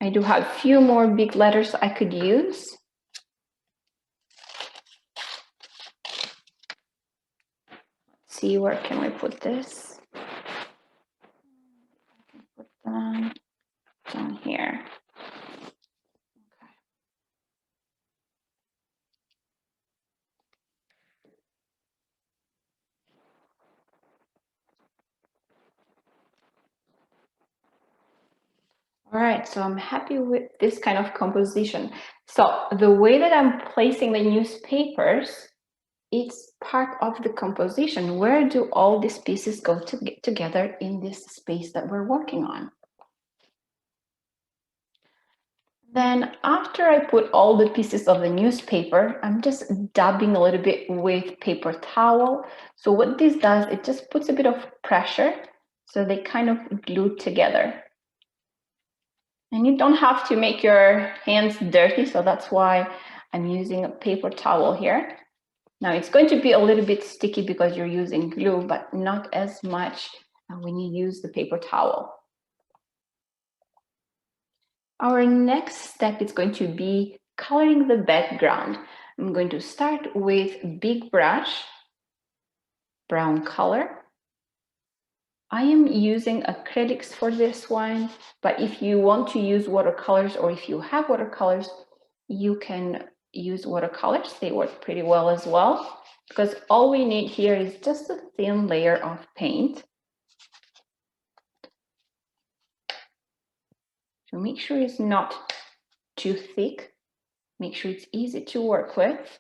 I do have a few more big letters I could use. Let's see, where can we put this? I can put them down here. All right, so I'm happy with this kind of composition. So the way that I'm placing the newspapers, it's part of the composition. Where do all these pieces go together in this space that we're working on? Then after I put all the pieces of the newspaper, I'm just dabbing a little bit with paper towel. So what this does, it just puts a bit of pressure so they kind of glue together. And you don't have to make your hands dirty, so that's why I'm using a paper towel here. Now it's going to be a little bit sticky because you're using glue, but not as much when you use the paper towel. Our next step is going to be coloring the background. I'm going to start with big brush, brown color. I am using acrylics for this one, but if you want to use watercolors or if you have watercolors, you can use watercolors. They work pretty well as well, because all we need here is just a thin layer of paint. So make sure it's not too thick. Make sure it's easy to work with.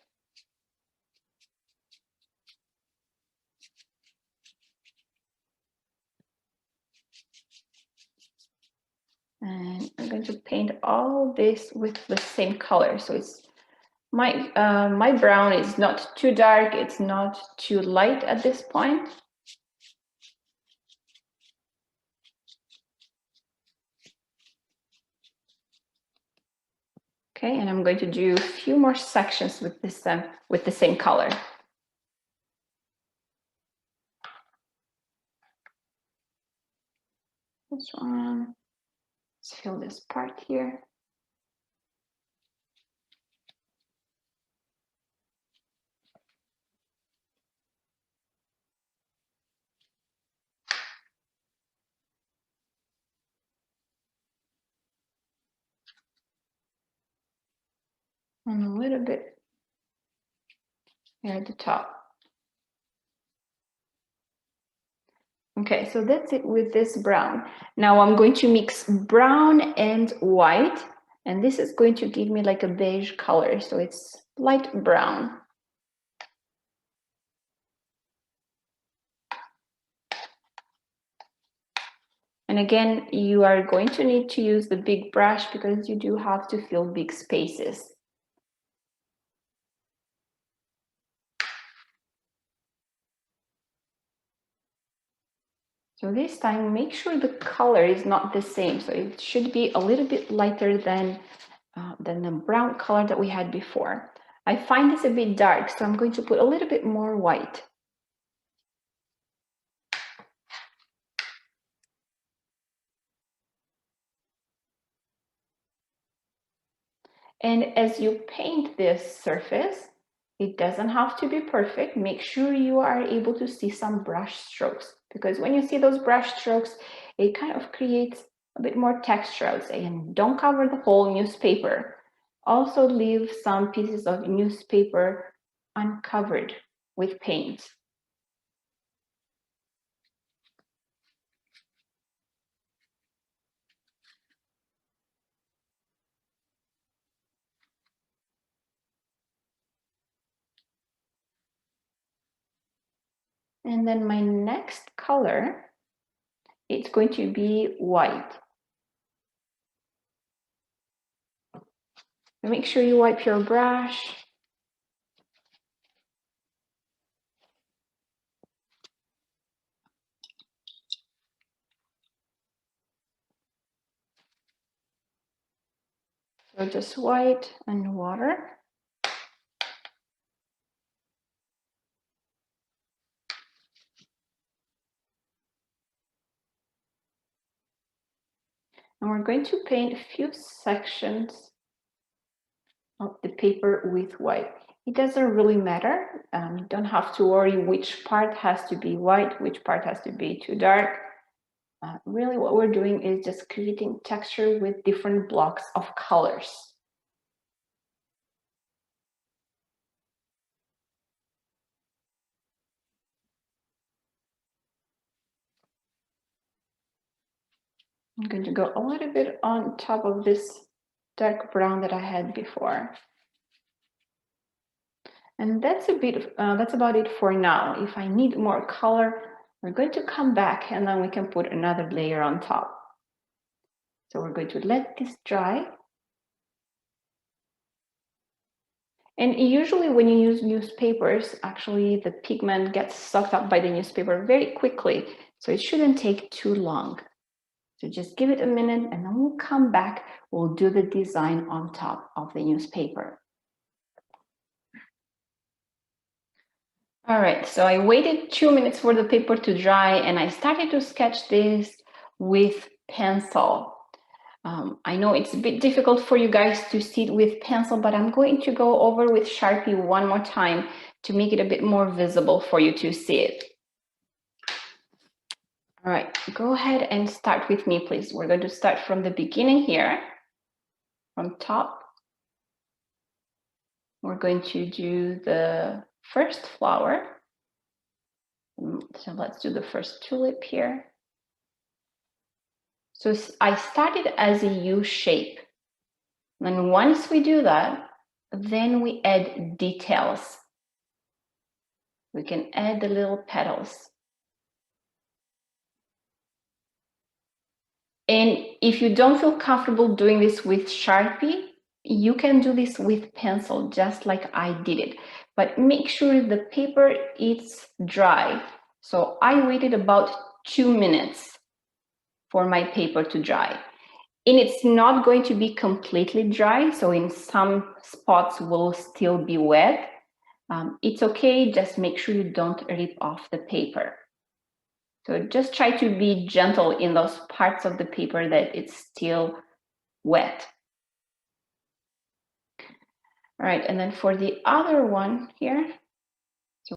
And I'm going to paint all this with the same color. So it's my brown is not too dark, it's not too light at this point. Okay, and I'm going to do a few more sections with this with the same color. This one. Let's fill this part here. And a little bit here at the top. Okay, so that's it with this brown. Now I'm going to mix brown and white, and this is going to give me like a beige color, so it's light brown. And again, you are going to need to use the big brush because you do have to fill big spaces. So this time, make sure the color is not the same. So it should be a little bit lighter than the brown color that we had before. I find this a bit dark, so I'm going to put a little bit more white. And as you paint this surface, it doesn't have to be perfect. Make sure you are able to see some brush strokes, because when you see those brush strokes, it kind of creates a bit more texture, I would say. And don't cover the whole newspaper. Also leave some pieces of newspaper uncovered with paint. And then my next color, it's going to be white. Make sure you wipe your brush. So just white and water. And we're going to paint a few sections of the paper with white. It doesn't really matter. You don't have to worry which part has to be white, which part has to be too dark. Really what we're doing is just creating texture with different blocks of colors. I'm going to go a little bit on top of this dark brown that I had before. And that's about it for now. If I need more color, we're going to come back and then we can put another layer on top. So we're going to let this dry. And usually when you use newspapers, actually the pigment gets sucked up by the newspaper very quickly. So it shouldn't take too long. So just give it a minute and then we'll come back. We'll do the design on top of the newspaper. All right, so I waited 2 minutes for the paper to dry and I started to sketch this with pencil. I know it's a bit difficult for you guys to see it with pencil, but I'm going to go over with Sharpie one more time to make it a bit more visible for you to see it. All right, go ahead and start with me, please. We're going to start from the beginning here, from top. We're going to do the first flower. So let's do the first tulip here. So I started as a U shape. And once we do that, then we add details. We can add the little petals. And if you don't feel comfortable doing this with Sharpie, you can do this with pencil, just like I did it. But make sure the paper is dry. So I waited about 2 minutes for my paper to dry. And it's not going to be completely dry, so in some spots will still be wet. It's okay, just make sure you don't rip off the paper. So just try to be gentle in those parts of the paper that it's still wet. All right, and then for the other one here,